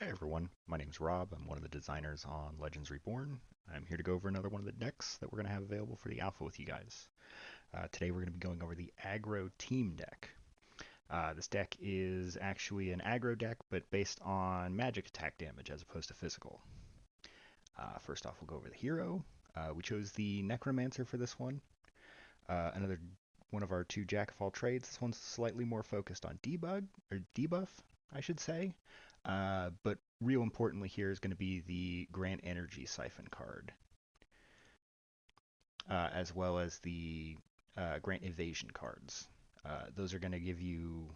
Hey everyone, my name's Rob. I'm one of the designers on Legends Reborn. I'm here to go over another one of the decks that we're going to have available for the alpha with you guys. Today we're going to be going over the Aggro team deck. This deck is actually an aggro deck, but based on magic attack damage as opposed to physical. First off, we'll go over the hero. We chose the Necromancer for this one. Another one of our two Jack of all trades. This one's slightly more focused on debuff, I should say. But real importantly here is going to be the Grant Energy Siphon card, as well as the Grant Evasion cards. Those are going to give you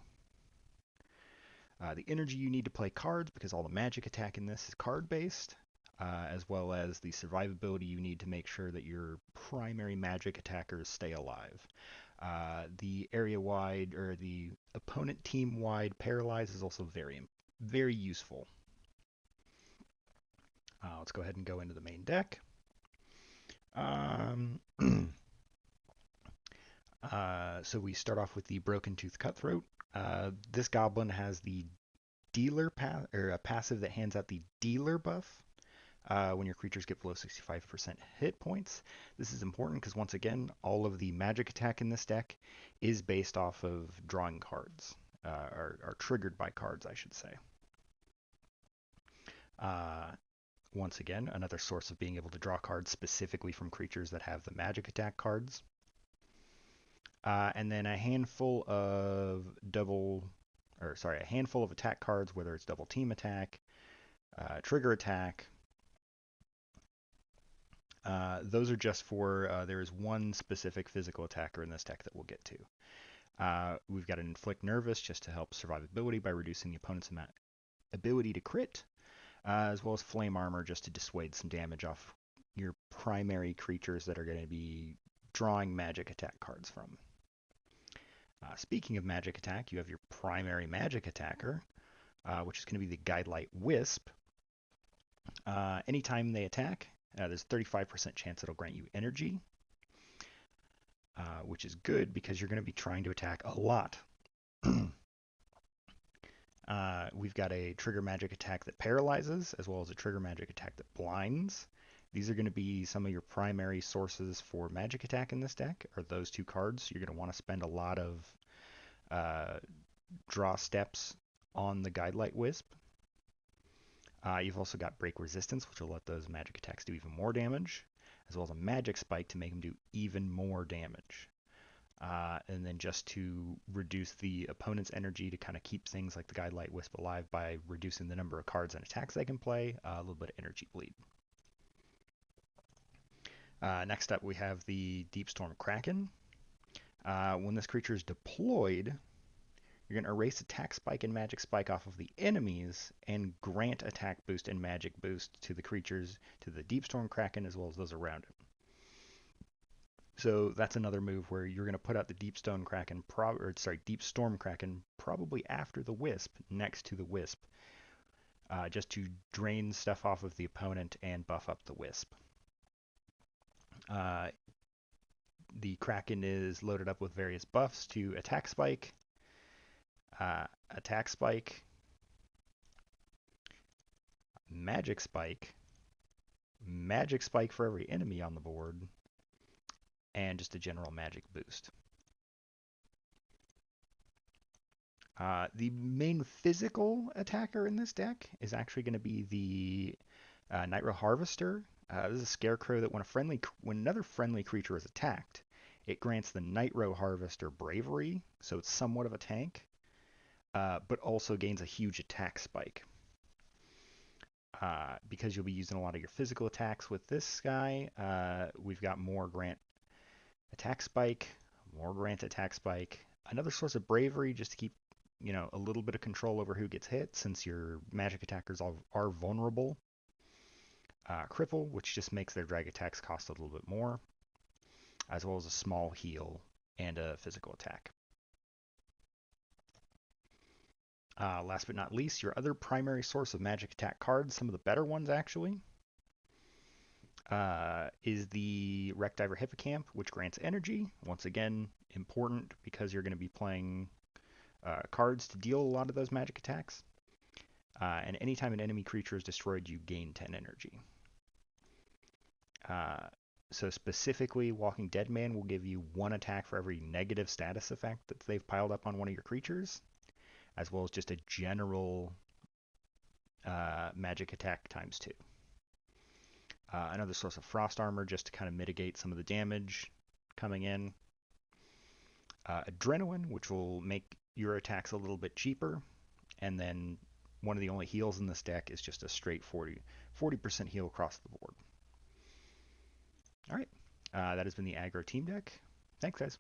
the energy you need to play cards because all the magic attack in this is card based, as well as the survivability you need to make sure that your primary magic attackers stay alive. The area wide or the opponent team wide paralyze is also very useful. Let's go ahead and go into the main deck. So we start off with the Broken Tooth Cutthroat. This goblin has the dealer a passive that hands out the dealer buff when your creatures get below 65% hit points. This is important because once again, all of the magic attack in this deck is based off of drawing cards, or triggered by cards, I should say. Once again, another source of being able to draw cards specifically from creatures that have the magic attack cards. And then a handful of attack cards, whether it's double team attack, trigger attack. Those are just for, there is one specific physical attacker in this deck that we'll get to. We've got an Inflict Nervous just to help survivability by reducing the opponent's ability to crit, as well as Flame Armor just to dissuade some damage off your primary creatures that are going to be drawing magic attack cards from. Speaking of magic attack, you have your primary magic attacker, which is going to be the Guidelight Wisp. Anytime they attack, there's a 35% chance it'll grant you energy, which is good because you're going to be trying to attack a lot. We've got a trigger magic attack that paralyzes, as well as a trigger magic attack that blinds. These are going to be some of your primary sources for magic attack in this deck, are those two cards. You're going to want to spend a lot of draw steps on the Guidelight Wisp. You've also got Break Resistance, which will let those magic attacks do even more damage, as well as a Magic Spike to make them do even more damage. And then just to reduce the opponent's energy to kind of keep things like the Guidelight Wisp alive by reducing the number of cards and attacks they can play, a little bit of energy bleed. Next up, we have the Deep Storm Kraken. When this creature is deployed, you're going to erase attack spike and magic spike off of the enemies and grant attack boost and magic boost to the creatures, to the Deep Storm Kraken, as well as those around it. So that's another move where you're going to put out the Deep Storm Kraken probably after the Wisp, next to the Wisp, just to drain stuff off of the opponent and buff up the Wisp. The Kraken is loaded up with various buffs to attack spike, magic spike for every enemy on the board, and just a general magic boost. The main physical attacker in this deck is actually going to be the Nitro Harvester. This is a scarecrow that when another friendly creature is attacked, it grants the Nitro Harvester Bravery, so it's somewhat of a tank, but also gains a huge attack spike. Because you'll be using a lot of your physical attacks with this guy, we've got more grant attack spike, another source of bravery just to keep a little bit of control over who gets hit since your magic attackers are vulnerable. Cripple, which just makes their drag attacks cost a little bit more, as well as a small heal and a physical attack. Last but not least, your other primary source of magic attack cards, some of the better ones actually, is the Wreck Diver Hippocamp, which grants energy. Once again, important because you're going to be playing cards to deal a lot of those magic attacks. And anytime an enemy creature is destroyed, you gain 10 energy. So specifically, Walking Dead Man will give you 1 attack for every negative status effect that they've piled up on one of your creatures, as well as just a general magic attack times 2. Another source of frost armor just to kind of mitigate some of the damage coming in. Adrenaline, which will make your attacks a little bit cheaper. And then one of the only heals in this deck is just a straight 40% heal across the board. All right, that has been the Aggro team deck. Thanks, guys.